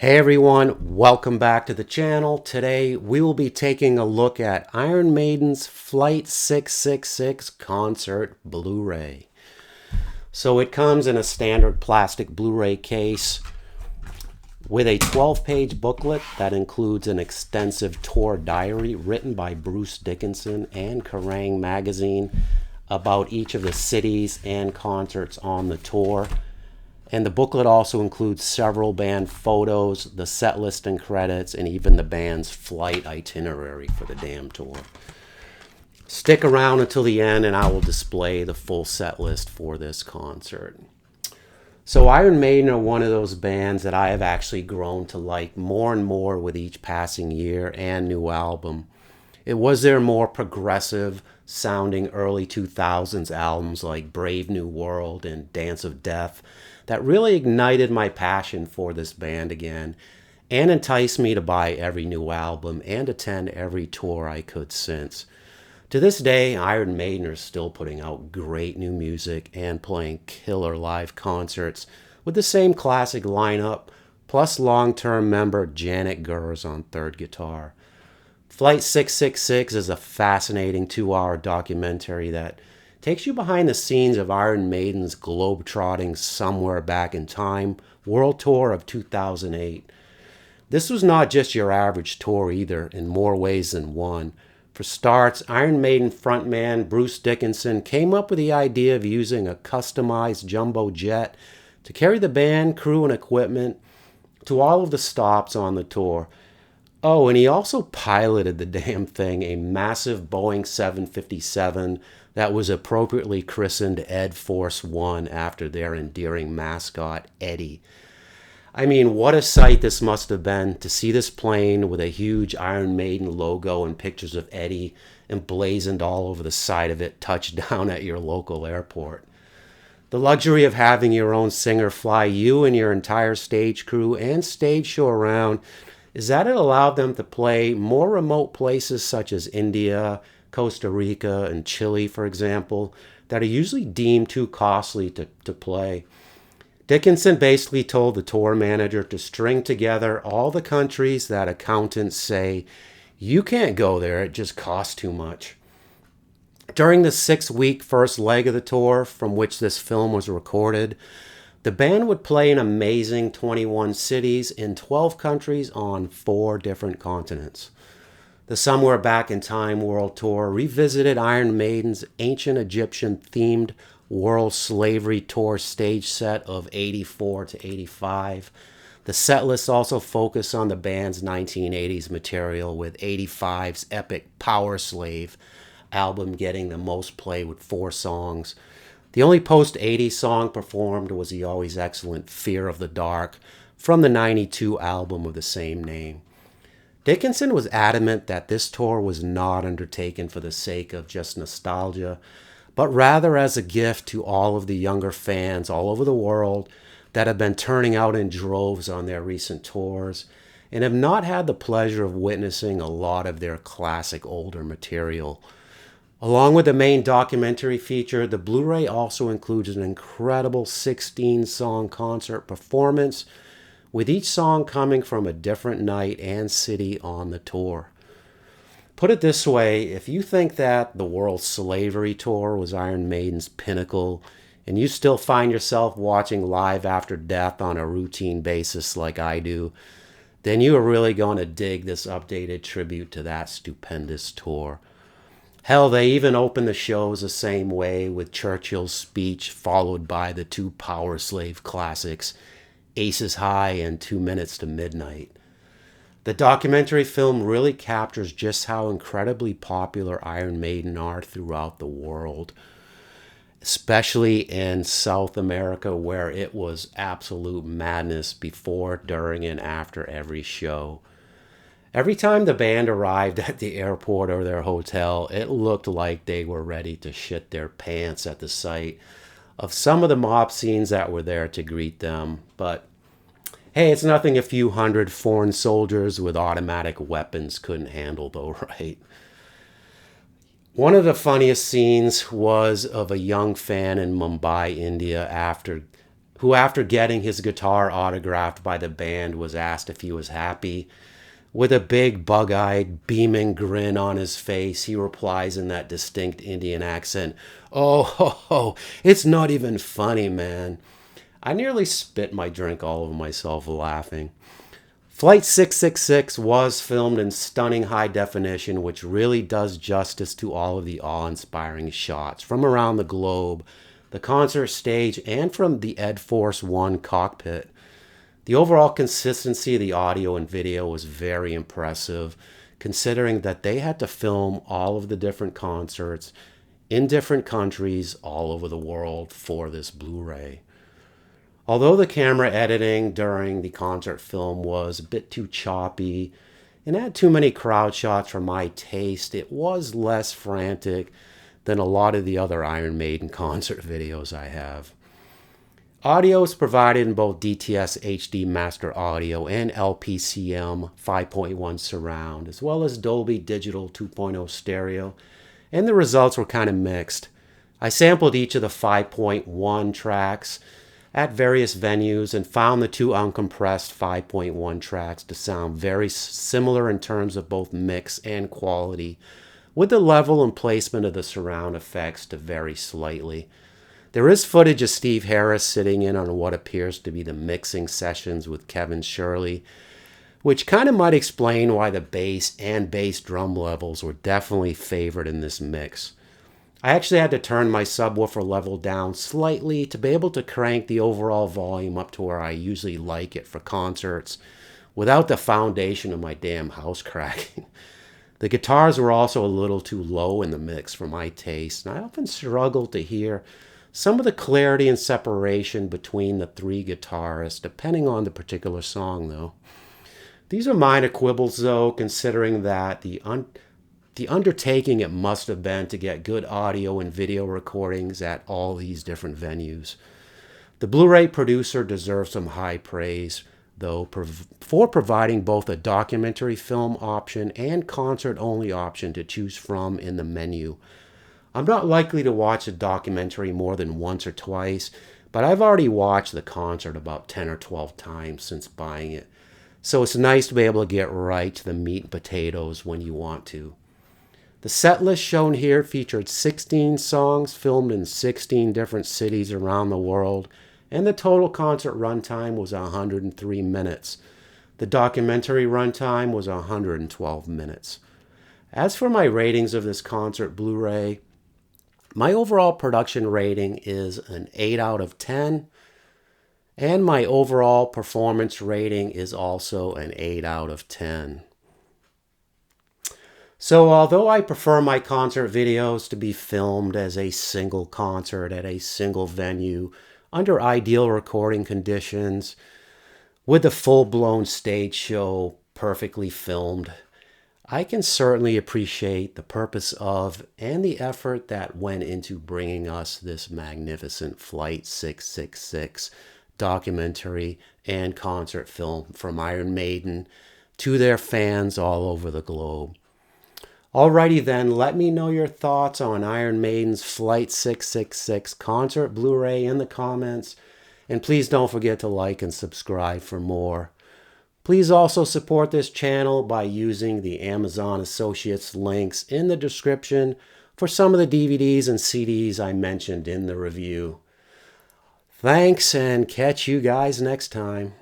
Hey everyone, welcome back to the channel. Today we will be taking a look at Iron Maiden's Flight 666 Concert Blu-ray. So it comes in a standard plastic Blu-ray case with a 12-page booklet that includes an extensive tour diary written by Bruce Dickinson and Kerrang! Magazine about each of the cities and concerts on the tour. And the booklet also includes several band photos, the set list and credits, and even the band's flight itinerary for the damn tour. Stick around until the end and I will display the full set list for this concert. So Iron Maiden are one of those bands that I have actually grown to like more and more with each passing year and new album. It was their more progressive sounding early 2000s albums like Brave New World and Dance of Death that really ignited my passion for this band again and enticed me to buy every new album and attend every tour I could since. To this day, Iron Maiden are still putting out great new music and playing killer live concerts with the same classic lineup, plus long-term member Janet Gers on third guitar. Flight 666 is a fascinating 2-hour documentary that takes you behind the scenes of Iron Maiden's globetrotting Somewhere Back in Time world tour of 2008. This was not just your average tour either, in more ways than one. For starts, Iron Maiden frontman Bruce Dickinson came up with the idea of using a customized jumbo jet to carry the band, crew, and equipment to all of the stops on the tour. Oh, and he also piloted the damn thing, a massive Boeing 757 that was appropriately christened Ed Force One after their endearing mascot, Eddie. I mean, what a sight this must have been to see this plane with a huge Iron Maiden logo and pictures of Eddie emblazoned all over the side of it touch down at your local airport. The luxury of having your own singer fly you and your entire stage crew and stage show around is that it allowed them to play more remote places such as India, Costa Rica, and Chile, for example, that are usually deemed too costly to play. Dickinson basically told the tour manager to string together all the countries that accountants say, you can't go there, it just costs too much. During the 6-week first leg of the tour, from which this film was recorded, the band would play in amazing 21 cities in 12 countries on 4 different continents. The Somewhere Back in Time World Tour revisited Iron Maiden's ancient Egyptian-themed World Slavery Tour stage set of 84 to 85. The set list also focused on the band's 1980s material, with 85's epic Powerslave album getting the most play with 4 songs. The only post-80s song performed was the always excellent Fear of the Dark from the 92 album of the same name. Dickinson was adamant that this tour was not undertaken for the sake of just nostalgia, but rather as a gift to all of the younger fans all over the world that have been turning out in droves on their recent tours and have not had the pleasure of witnessing a lot of their classic older material. Along with the main documentary feature, the Blu-ray also includes an incredible 16-song concert performance, with each song coming from a different night and city on the tour. Put it this way, if you think that the World Slavery Tour was Iron Maiden's pinnacle, and you still find yourself watching Live After Death on a routine basis like I do, then you are really going to dig this updated tribute to that stupendous tour. Hell, they even opened the shows the same way, with Churchill's speech followed by the 2 Powerslave classics, Aces High and 2 Minutes to Midnight. The documentary film really captures just how incredibly popular Iron Maiden are throughout the world, especially in South America, where it was absolute madness before, during, and after every show. Every time the band arrived at the airport or their hotel, it looked like they were ready to shit their pants at the sight of some of the mob scenes that were there to greet them. But hey, it's nothing a few hundred foreign soldiers with automatic weapons couldn't handle though, right? One of the funniest scenes was of a young fan in Mumbai, India, who after getting his guitar autographed by the band was asked if he was happy. With a big bug-eyed, beaming grin on his face, he replies in that distinct Indian accent, "Oh, ho, ho, it's not even funny, man." I nearly spit my drink all over myself laughing. Flight 666 was filmed in stunning high definition, which really does justice to all of the awe-inspiring shots from around the globe, the concert stage, and from the Ed Force One cockpit. The overall consistency of the audio and video was very impressive, considering that they had to film all of the different concerts in different countries all over the world for this Blu-ray. Although the camera editing during the concert film was a bit too choppy and had too many crowd shots for my taste, it was less frantic than a lot of the other Iron Maiden concert videos I have. Audio is provided in both DTS HD Master Audio and LPCM 5.1 Surround, as well as Dolby Digital 2.0 Stereo, and the results were kind of mixed. I sampled each of the 5.1 tracks at various venues and found the two uncompressed 5.1 tracks to sound very similar in terms of both mix and quality, with the level and placement of the surround effects to vary slightly. There is footage of Steve Harris sitting in on what appears to be the mixing sessions with Kevin Shirley, which kind of might explain why the bass and bass drum levels were definitely favored in this mix. I actually had to turn my subwoofer level down slightly to be able to crank the overall volume up to where I usually like it for concerts without the foundation of my damn house cracking. The guitars were also a little too low in the mix for my taste, and I often struggled to hear some of the clarity and separation between the three guitarists, depending on the particular song, though. These are minor quibbles, though, considering that the undertaking it must have been to get good audio and video recordings at all these different venues. The Blu-ray producer deserves some high praise, though, for providing both a documentary film option and concert-only option to choose from in the menu. I'm not likely to watch a documentary more than once or twice, but I've already watched the concert about 10 or 12 times since buying it. So it's nice to be able to get right to the meat and potatoes when you want to. The set list shown here featured 16 songs filmed in 16 different cities around the world, and the total concert runtime was 103 minutes. The documentary runtime was 112 minutes. As for my ratings of this concert Blu-ray, my overall production rating is an 8 out of 10, and my overall performance rating is also an 8 out of 10. So although I prefer my concert videos to be filmed as a single concert at a single venue under ideal recording conditions, with a full-blown stage show perfectly filmed, I can certainly appreciate the purpose of and the effort that went into bringing us this magnificent Flight 666 documentary and concert film from Iron Maiden to their fans all over the globe. Alrighty then, let me know your thoughts on Iron Maiden's Flight 666 concert Blu-ray in the comments, and please don't forget to like and subscribe for more. Please also support this channel by using the Amazon Associates links in the description for some of the DVDs and CDs I mentioned in the review. Thanks, and catch you guys next time.